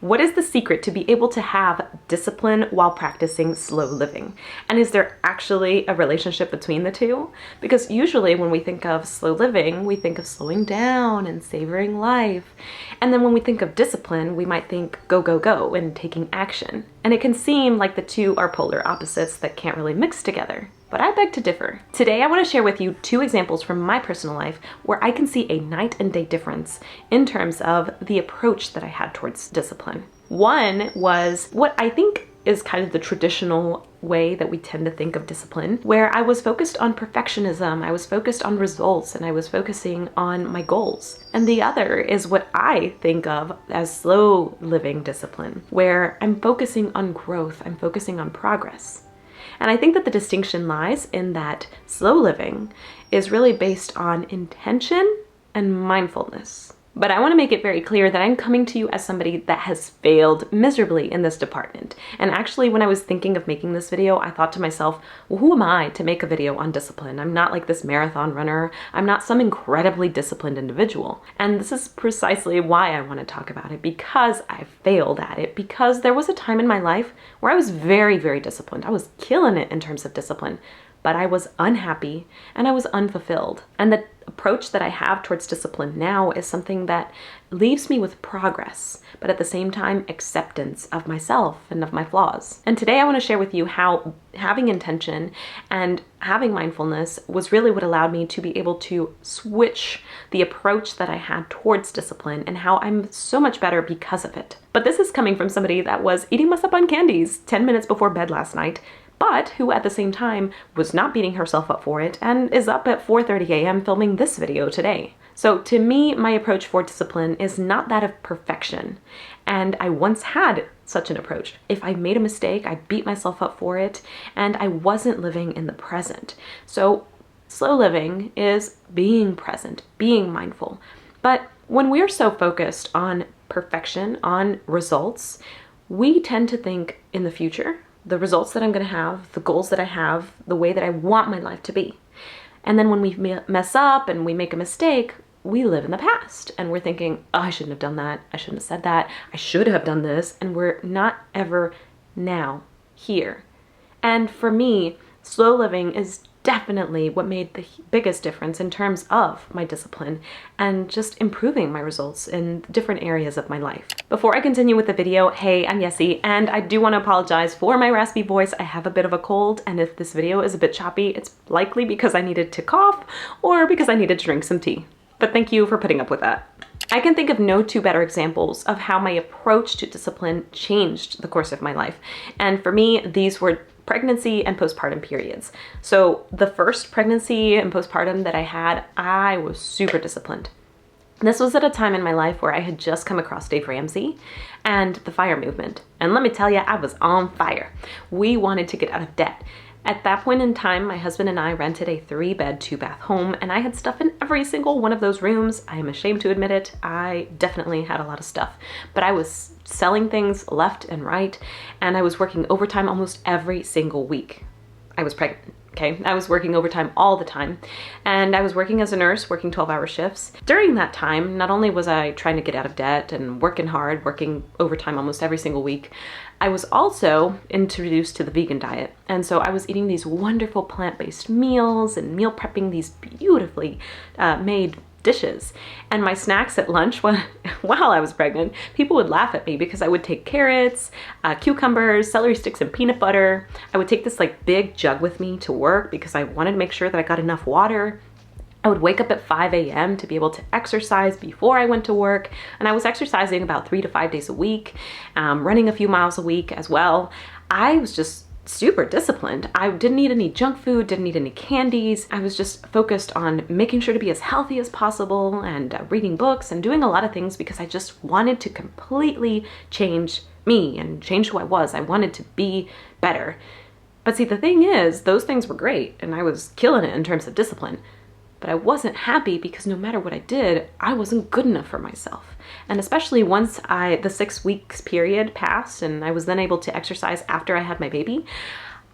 What is the secret to be able to have discipline while practicing slow living? And is there actually a relationship between the two? Because usually when we think of slow living, we think of slowing down and savoring life. And then when we think of discipline, we might think go, go, go and taking action. And it can seem like the two are polar opposites that can't really mix together. But I beg to differ. Today I want to share with you 2 examples from my personal life where I can see a night and day difference in terms of the approach that I had towards discipline. One was what I think is kind of the traditional way that we tend to think of discipline, where I was focused on perfectionism, I was focused on results, and I was focusing on my goals. And the other is what I think of as slow living discipline, where I'm focusing on growth, I'm focusing on progress. And I think that the distinction lies in that slow living is really based on intention and mindfulness. But I want to make it very clear that I'm coming to you as somebody that has failed miserably in this department. And actually, when I was thinking of making this video, I thought to myself, well, who am I to make a video on discipline? I'm not like this marathon runner. I'm not some incredibly disciplined individual. And this is precisely why I want to talk about it, because I failed at it, because there was a time in my life where I was very, very disciplined. I was killing it in terms of discipline, but I was unhappy and I was unfulfilled. And the approach that I have towards discipline now is something that leaves me with progress, but at the same time, acceptance of myself and of my flaws. And today I want to share with you how having intention and having mindfulness was really what allowed me to be able to switch the approach that I had towards discipline and how I'm so much better because of it. But this is coming from somebody that was eating myself on candies 10 minutes before bed last night, but who at the same time was not beating herself up for it and is up at 4:30 a.m. filming this video today. So to me, my approach for discipline is not that of perfection. And I once had such an approach. If I made a mistake, I beat myself up for it, and I wasn't living in the present. So slow living is being present, being mindful. But when we're so focused on perfection, on results, we tend to think in the future, the results that I'm going to have, the goals that I have, the way that I want my life to be. And then when we mess up and we make a mistake, we live in the past and we're thinking, oh, I shouldn't have done that. I shouldn't have said that. I should have done this. And we're not ever now, here. And for me, slow living is definitely what made the biggest difference in terms of my discipline and just improving my results in different areas of my life. Before I continue with the video, hey, I'm Yessie, and I do want to apologize for my raspy voice. I have a bit of a cold, and if this video is a bit choppy, it's likely because I needed to cough or because I needed to drink some tea. But thank you for putting up with that. I can think of no 2 better examples of how my approach to discipline changed the course of my life. And for me, these were pregnancy and postpartum periods. So the first pregnancy and postpartum that I had, I was super disciplined. This was at a time in my life where I had just come across Dave Ramsey and the FIRE movement. And let me tell you, I was on fire. We wanted to get out of debt. At that point in time, my husband and I rented a 3-bed, 2-bath home, and I had stuff in every single one of those rooms. I am ashamed to admit it. I definitely had a lot of stuff, but I was selling things left and right, and I was working overtime almost every single week. I was pregnant. Okay, I was working overtime all the time, and I was working as a nurse, working 12-hour shifts. During that time, not only was I trying to get out of debt and working hard, working overtime almost every single week, I was also introduced to the vegan diet. And so I was eating these wonderful plant-based meals and meal prepping these beautifully made dishes. And my snacks at lunch while I was pregnant, people would laugh at me because I would take carrots, cucumbers, celery sticks, and peanut butter. I would take this like big jug with me to work because I wanted to make sure that I got enough water. I would wake up at 5 a.m. to be able to exercise before I went to work. And I was exercising about 3 to 5 days a week, running a few miles a week as well. I was just super disciplined. I didn't eat any junk food, didn't eat any candies. I was just focused on making sure to be as healthy as possible and reading books and doing a lot of things because I just wanted to completely change me and change who I was. I wanted to be better. But see, the thing is, those things were great and I was killing it in terms of discipline. But I wasn't happy because no matter what I did, I wasn't good enough for myself. And especially once the 6 weeks period passed and I was then able to exercise after I had my baby,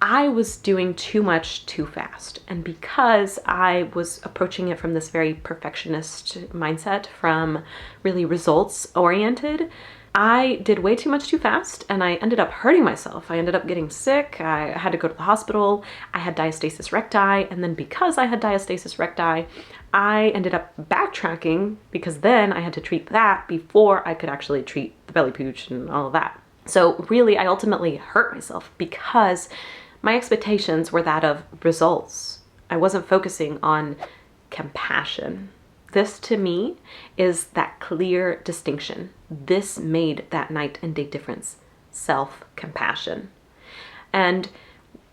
I was doing too much too fast. And because I was approaching it from this very perfectionist mindset, from really results oriented, I did way too much too fast, and I ended up hurting myself. I ended up getting sick. I had to go to the hospital. I had diastasis recti, and then because I had diastasis recti, I ended up backtracking because then I had to treat that before I could actually treat the belly pooch and all of that. So really, I ultimately hurt myself because my expectations were that of results. I wasn't focusing on compassion. This to me is that clear distinction. This made that night and day difference. Self-compassion. And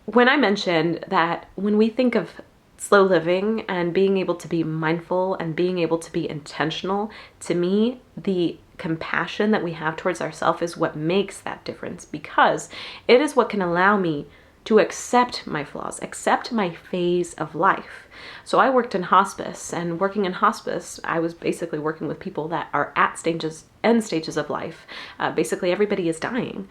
when I mentioned that when we think of slow living and being able to be mindful and being able to be intentional, to me, the compassion that we have towards ourselves is what makes that difference, because it is what can allow me to accept my flaws, accept my phase of life. So I worked in hospice, and working in hospice, I was basically working with people that are at end stages of life. Basically, everybody is dying.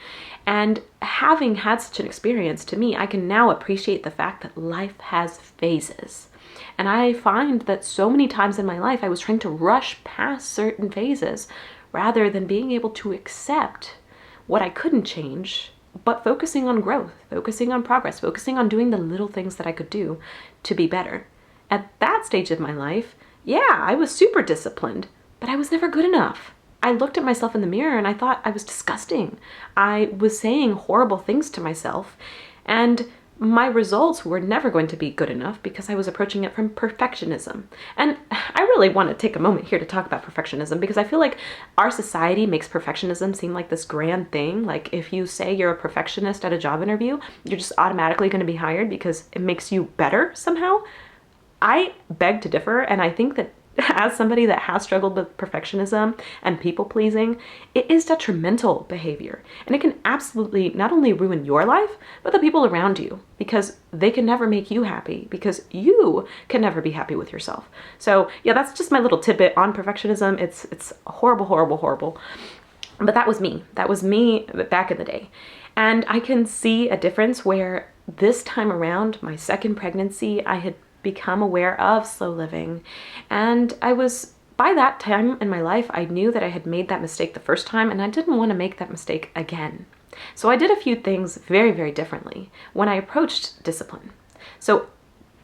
And having had such an experience, to me, I can now appreciate the fact that life has phases. And I find that so many times in my life, I was trying to rush past certain phases rather than being able to accept what I couldn't change, but focusing on growth, focusing on progress, focusing on doing the little things that I could do to be better. At that stage of my life, yeah, I was super disciplined, but I was never good enough. I looked at myself in the mirror and I thought I was disgusting. I was saying horrible things to myself, and my results were never going to be good enough because I was approaching it from perfectionism. And I really want to take a moment here to talk about perfectionism, because I feel like our society makes perfectionism seem like this grand thing. Like if you say you're a perfectionist at a job interview, you're just automatically going to be hired because it makes you better somehow. I beg to differ, and I think that as somebody that has struggled with perfectionism and people pleasing, it is detrimental behavior. And it can absolutely not only ruin your life, but the people around you, because they can never make you happy, because you can never be happy with yourself. So yeah, that's just my little tidbit on perfectionism. It's horrible, horrible, horrible. But that was me. That was me back in the day. And I can see a difference where this time around, my second pregnancy, I had become aware of slow living. And by that time in my life, I knew that I had made that mistake the first time, and I didn't want to make that mistake again. So I did a few things very, very differently when I approached discipline. So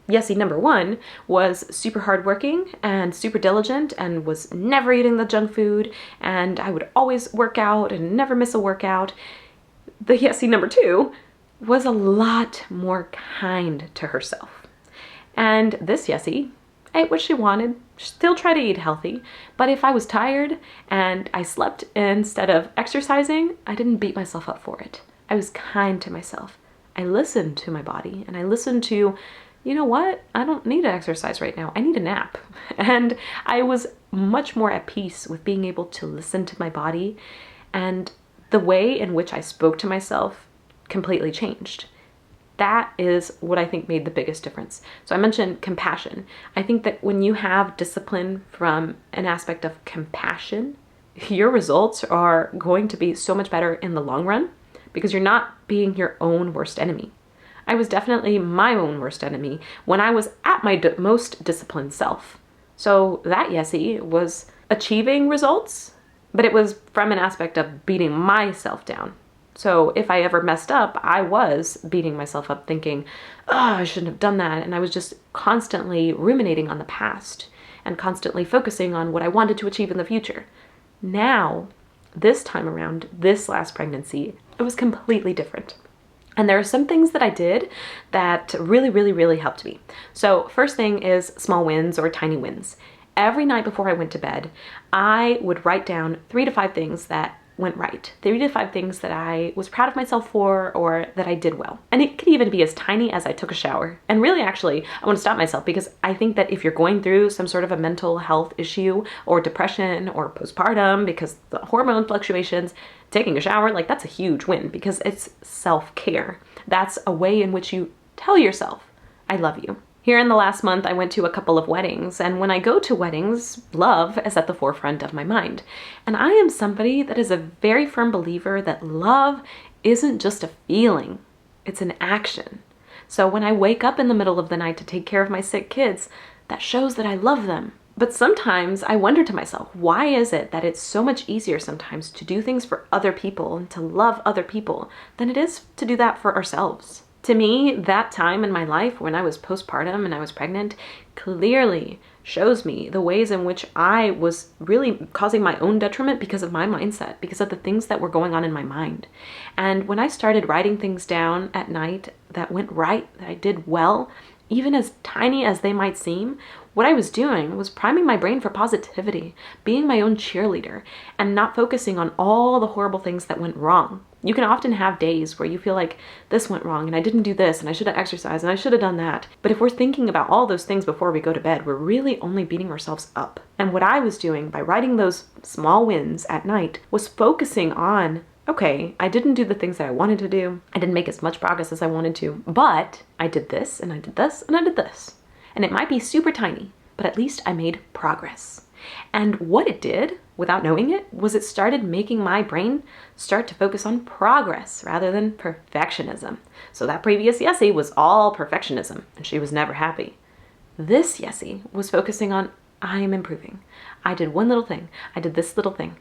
Yessie number one was super hardworking and super diligent and was never eating the junk food, and I would always work out and never miss a workout. The Yessie number two was a lot more kind to herself. And this Yessie ate what she wanted, still try to eat healthy, but if I was tired and I slept instead of exercising, I didn't beat myself up for it. I was kind to myself. I listened to my body, and I listened to, you know what? I don't need to exercise right now. I need a nap. And I was much more at peace with being able to listen to my body, and the way in which I spoke to myself completely changed. That is what I think made the biggest difference. So I mentioned compassion. I think that when you have discipline from an aspect of compassion, your results are going to be so much better in the long run because you're not being your own worst enemy. I was definitely my own worst enemy when I was at my most disciplined self. So that Yessie was achieving results, but it was from an aspect of beating myself down. So if I ever messed up, I was beating myself up thinking, oh, I shouldn't have done that. And I was just constantly ruminating on the past and constantly focusing on what I wanted to achieve in the future. Now, this time around, this last pregnancy, it was completely different. And there are some things that I did that really, really, really helped me. So first thing is small wins or tiny wins. Every night before I went to bed, I would write down 3 to 5 things that went right. 3 to 5 things that I was proud of myself for or that I did well. And it could even be as tiny as I took a shower. And really, actually, I want to stop myself because I think that if you're going through some sort of a mental health issue or depression or postpartum because the hormone fluctuations, taking a shower, like that's a huge win because it's self-care. That's a way in which you tell yourself, I love you. Here in the last month, I went to a couple of weddings, and when I go to weddings, love is at the forefront of my mind. And I am somebody that is a very firm believer that love isn't just a feeling, it's an action. So when I wake up in the middle of the night to take care of my sick kids, that shows that I love them. But sometimes I wonder to myself, why is it that it's so much easier sometimes to do things for other people and to love other people than it is to do that for ourselves? To me, that time in my life when I was postpartum and I was pregnant clearly shows me the ways in which I was really causing my own detriment because of my mindset, because of the things that were going on in my mind. And when I started writing things down at night that went right, that I did well, even as tiny as they might seem, what I was doing was priming my brain for positivity, being my own cheerleader, and not focusing on all the horrible things that went wrong. You can often have days where you feel like this went wrong and I didn't do this and I should have exercised and I should have done that. But if we're thinking about all those things before we go to bed, we're really only beating ourselves up. And what I was doing by writing those small wins at night was focusing on, okay, I didn't do the things that I wanted to do. I didn't make as much progress as I wanted to, but I did this and I did this and I did this. And it might be super tiny, but at least I made progress. And what it did, without knowing it, was it started making my brain start to focus on progress rather than perfectionism. So that previous Yessie was all perfectionism, and she was never happy. This Yessie was focusing on, I am improving. I did one little thing. I did this little thing.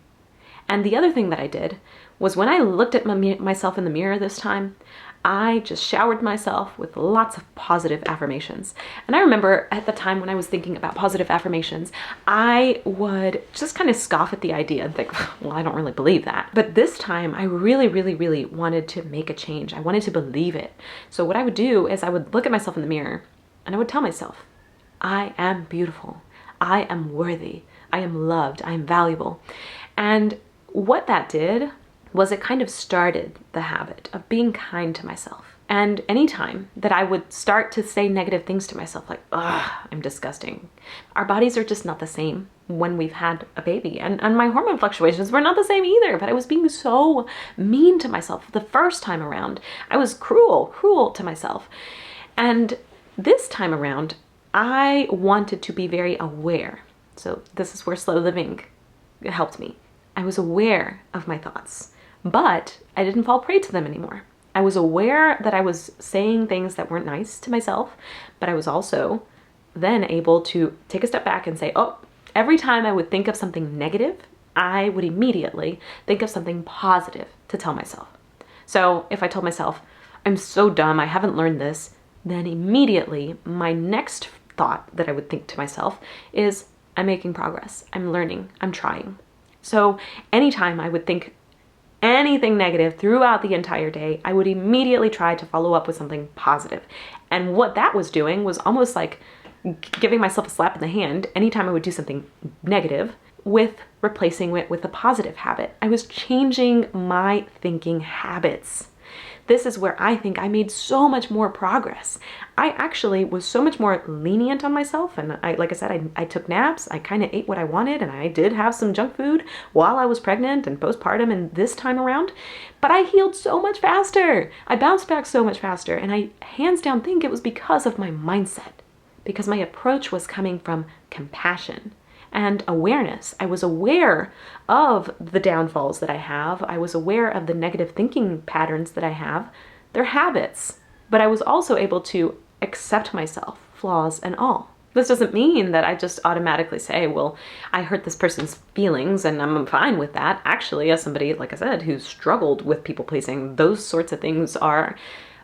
And the other thing that I did was when I looked at myself in the mirror this time, I just showered myself with lots of positive affirmations. And I remember at the time when I was thinking about positive affirmations, I would just kind of scoff at the idea and think, well, I don't really believe that. But this time I really, really, really wanted to make a change. I wanted to believe it. So what I would do is I would look at myself in the mirror and I would tell myself, I am beautiful. I am worthy. I am loved. I am valuable. And what that did was it kind of started the habit of being kind to myself. And anytime that I would start to say negative things to myself, like, ugh, I'm disgusting. Our bodies are just not the same when we've had a baby. And my hormone fluctuations were not the same either, but I was being so mean to myself the first time around. I was cruel to myself. And this time around, I wanted to be very aware. So this is where slow living helped me. I was aware of my thoughts, but I didn't fall prey to them anymore. I was aware that I was saying things that weren't nice to myself, but I was also then able to take a step back and say, oh, every time I would think of something negative, I would immediately think of something positive to tell myself. So if I told myself, I'm so dumb, I haven't learned this, then immediately my next thought that I would think to myself is, I'm making progress, I'm learning, I'm trying. So anytime I would think anything negative throughout the entire day, I would immediately try to follow up with something positive. And what that was doing was almost like giving myself a slap in the hand anytime I would do something negative with replacing it with a positive habit. I was changing my thinking habits. This is where I think I made so much more progress. I actually was so much more lenient on myself. And like I said, I took naps. I kind of ate what I wanted. And I did have some junk food while I was pregnant and postpartum and this time around. But I healed so much faster. I bounced back so much faster. And I hands down think it was because of my mindset. Because my approach was coming from compassion and awareness. I was aware of the downfalls that I have. I was aware of the negative thinking patterns that I have. They're habits. But I was also able to accept myself, flaws and all. This doesn't mean that I just automatically say, well, I hurt this person's feelings and I'm fine with that. Actually, as somebody, like I said, who's struggled with people pleasing, those sorts of things are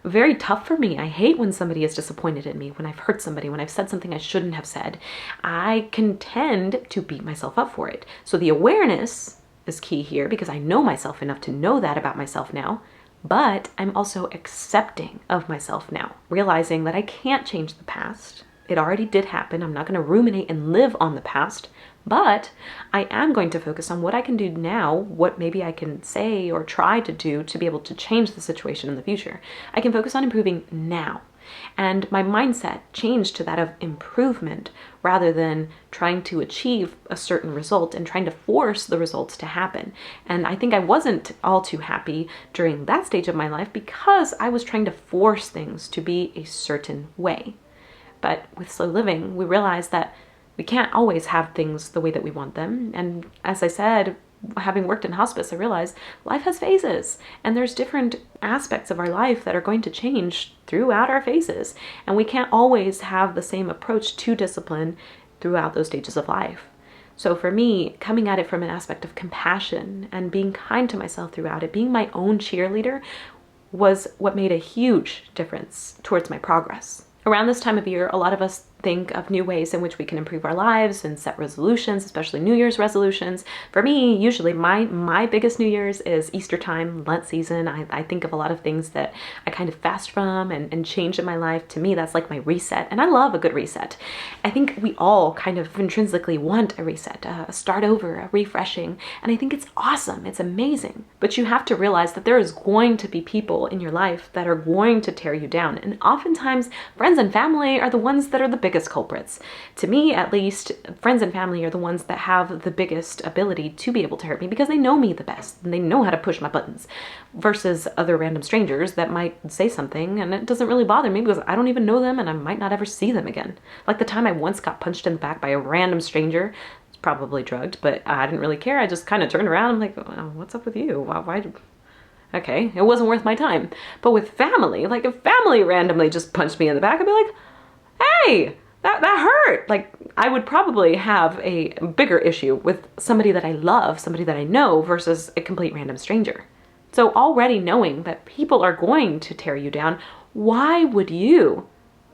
very tough for me. I hate when somebody is disappointed in me, when I've hurt somebody, when I've said something I shouldn't have said. I can tend to beat myself up for it. So the awareness is key here because I know myself enough to know that about myself now, but I'm also accepting of myself now, realizing that I can't change the past. It already did happen. I'm not going to ruminate and live on the past, but I am going to focus on what I can do now, what maybe I can say or try to do to be able to change the situation in the future. I can focus on improving now. And my mindset changed to that of improvement rather than trying to achieve a certain result and trying to force the results to happen. And I think I wasn't all too happy during that stage of my life because I was trying to force things to be a certain way. But with slow living, we realized that we can't always have things the way that we want them. And as I said, having worked in hospice, I realized life has phases and there's different aspects of our life that are going to change throughout our phases. And we can't always have the same approach to discipline throughout those stages of life. So for me, coming at it from an aspect of compassion and being kind to myself throughout it, being my own cheerleader, was what made a huge difference towards my progress. Around this time of year, a lot of us think of new ways in which we can improve our lives and set resolutions, especially New Year's resolutions. For me, usually my biggest New Year's is Easter time, Lent season. I think of a lot of things that I kind of fast from and change in my life. To me, that's like my reset, and I love a good reset. I think we all kind of intrinsically want a reset, a start over, a refreshing, and I think it's awesome, it's amazing. But you have to realize that there is going to be people in your life that are going to tear you down, and oftentimes friends and family are the ones that are the biggest culprits. To me, at least, friends and family are the ones that have the biggest ability to be able to hurt me because they know me the best and they know how to push my buttons, versus other random strangers that might say something and it doesn't really bother me because I don't even know them and I might not ever see them again. Like the time I once got punched in the back by a random stranger. It's probably drugged, but I didn't really care. I just kind of turned around. I'm like, oh, what's up with you? Why? Okay, it wasn't worth my time. But with family, like if family randomly just punched me in the back, I'd be like, hey, that hurt. Like I would probably have a bigger issue with somebody that I love, somebody that I know, versus a complete random stranger. So already knowing that people are going to tear you down, why would you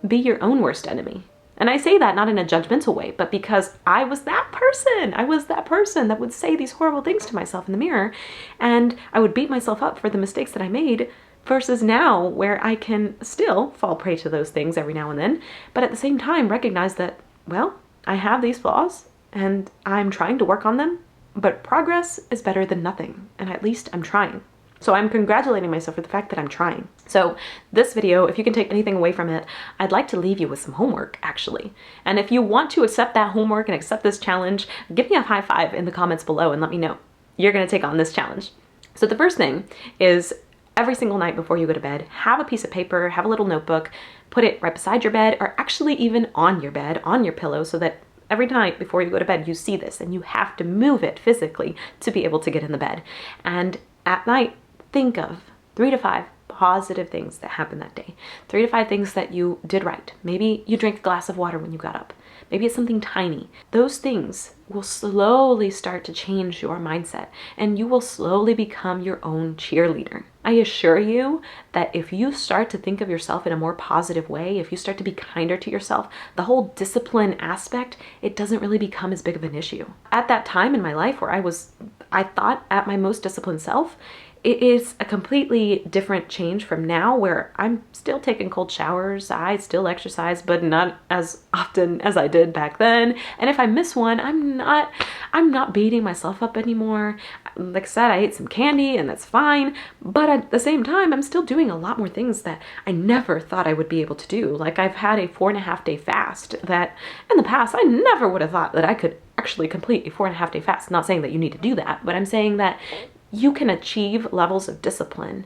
be your own worst enemy? And I say that not in a judgmental way, but because I was that person. I was that person that would say these horrible things to myself in the mirror, and I would beat myself up for the mistakes that I made, versus now where I can still fall prey to those things every now and then, but at the same time recognize that, well, I have these flaws and I'm trying to work on them, but progress is better than nothing, and at least I'm trying. So I'm congratulating myself for the fact that I'm trying. So this video, if you can take anything away from it, I'd like to leave you with some homework, actually. And if you want to accept that homework and accept this challenge, give me a high five in the comments below and let me know you're gonna take on this challenge. So the first thing is, every single night before you go to bed, have a piece of paper, have a little notebook, put it right beside your bed, or actually even on your bed, on your pillow, so that every night before you go to bed, you see this and you have to move it physically to be able to get in the bed. And at night, think of 3 to 5 positive things that happened that day. 3 to 5 things that you did right. Maybe you drank a glass of water when you got up. Maybe it's something tiny. Those things will slowly start to change your mindset, and you will slowly become your own cheerleader. I assure you that if you start to think of yourself in a more positive way, if you start to be kinder to yourself, the whole discipline aspect, it doesn't really become as big of an issue. At that time in my life where I thought at my most disciplined self, it is a completely different change from now, where I'm still taking cold showers, I still exercise, but not as often as I did back then. And if I miss one, I'm not beating myself up anymore. Like I said, I ate some candy and that's fine, but at the same time, I'm still doing a lot more things that I never thought I would be able to do. Like I've had a 4.5-day fast that in the past, I never would have thought that I could actually complete a 4.5-day fast. Not saying that you need to do that, but I'm saying that you can achieve levels of discipline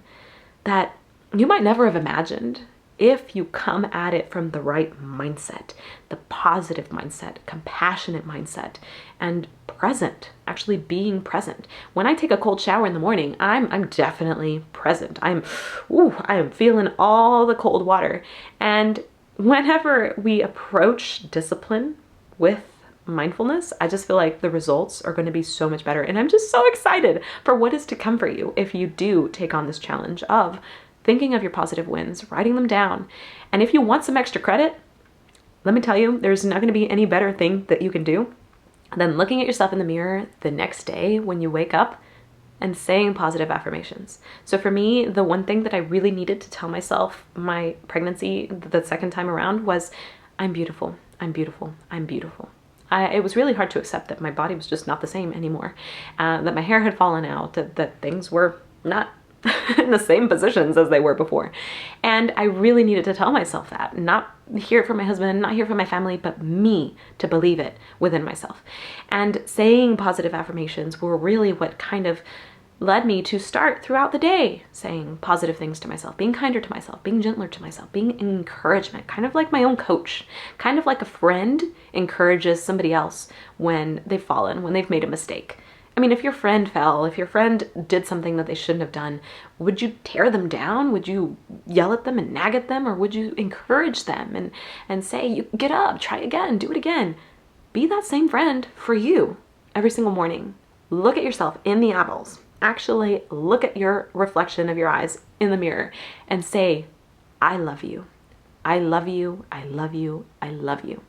that you might never have imagined if you come at it from the right mindset, the positive mindset, compassionate mindset, and present, actually being present. When I take a cold shower in the morning, I'm definitely present. I am feeling all the cold water. And whenever we approach discipline with mindfulness, I just feel like the results are going to be so much better. And I'm just so excited for what is to come for you if you do take on this challenge of thinking of your positive wins, writing them down. And if you want some extra credit, let me tell you, there's not going to be any better thing that you can do than looking at yourself in the mirror the next day when you wake up and saying positive affirmations. So for me, the one thing that I really needed to tell myself my pregnancy the second time around was, I'm beautiful, I'm beautiful, I'm beautiful. It was really hard to accept that my body was just not the same anymore, that my hair had fallen out, that things were not in the same positions as they were before. And I really needed to tell myself that, not hear it from my husband, not hear it from my family, but me to believe it within myself. And saying positive affirmations were really what kind of led me to start throughout the day saying positive things to myself, being kinder to myself, being gentler to myself, being an encouragement, kind of like my own coach, kind of like a friend encourages somebody else when they've fallen, when they've made a mistake. I mean, if your friend fell, if your friend did something that they shouldn't have done, would you tear them down? Would you yell at them and nag at them? Or would you encourage them and say, you get up, try again, do it again? be that same friend for you every single morning. Look at yourself in the eyeballs. Actually look at your reflection of your eyes in the mirror and say, I love you. I love you. I love you. I love you.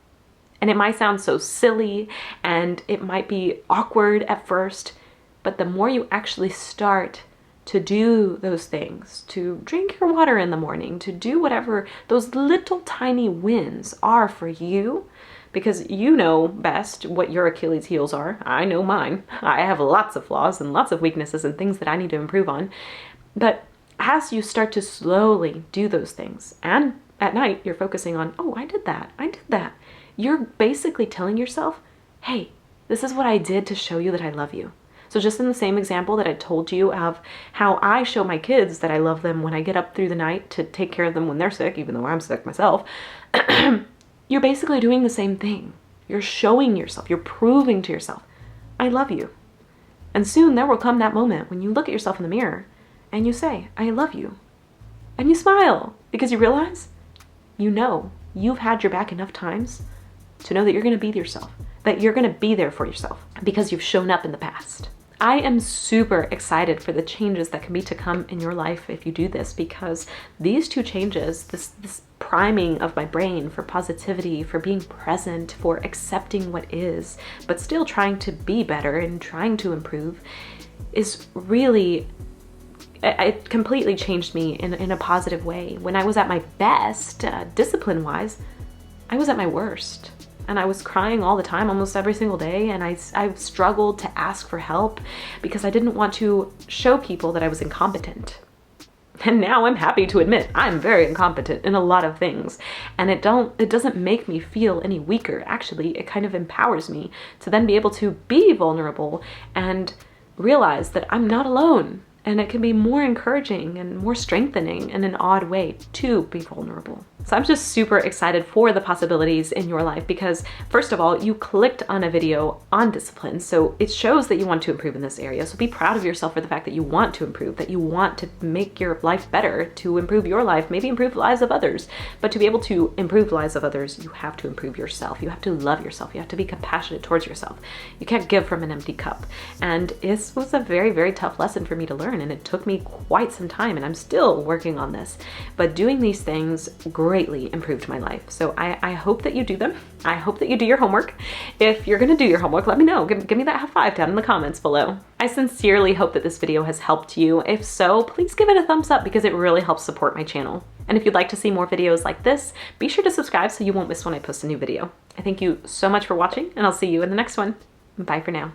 And it might sound so silly and it might be awkward at first, but the more you actually start to do those things, to drink your water in the morning, to do whatever those little tiny wins are for you, because you know best what your Achilles heels are. I know mine. I have lots of flaws and lots of weaknesses and things that I need to improve on. But as you start to slowly do those things, and at night you're focusing on, oh, I did that, you're basically telling yourself, hey, this is what I did to show you that I love you. So just in the same example that I told you of how I show my kids that I love them when I get up through the night to take care of them when they're sick, even though I'm sick myself, you're basically doing the same thing. You're showing yourself, you're proving to yourself, I love you. And soon there will come that moment when you look at yourself in the mirror and you say, I love you. And you smile because you realize, you know, you've had your back enough times to know that you're going to be yourself, that you're going to be there for yourself because you've shown up in the past. I am super excited for the changes that can be to come in your life if you do this, because these two changes, this priming of my brain for positivity, for being present, for accepting what is, but still trying to be better and trying to improve, is really, it completely changed me in a positive way. When I was at my best, discipline-wise, I was at my worst. And I was crying all the time, almost every single day. And I struggled to ask for help because I didn't want to show people that I was incompetent. And now I'm happy to admit I'm very incompetent in a lot of things. And it doesn't make me feel any weaker. Actually, it kind of empowers me to then be able to be vulnerable and realize that I'm not alone. And it can be more encouraging and more strengthening in an odd way to be vulnerable. So I'm just super excited for the possibilities in your life because, first of all, you clicked on a video on discipline. So it shows that you want to improve in this area. So be proud of yourself for the fact that you want to improve, that you want to make your life better, to improve your life, maybe improve the lives of others. But to be able to improve the lives of others, you have to improve yourself. You have to love yourself. You have to be compassionate towards yourself. You can't give from an empty cup. And this was a very, very tough lesson for me to learn. And it took me quite some time, and I'm still working on this. But doing these things greatly improved my life. So I hope that you do them. I hope that you do your homework. If you're gonna do your homework, let me know. Give me that high five down in the comments below. I sincerely hope that this video has helped you. If so, please give it a thumbs up because it really helps support my channel. And if you'd like to see more videos like this, be sure to subscribe so you won't miss when I post a new video. I thank you so much for watching, and I'll see you in the next one. Bye for now.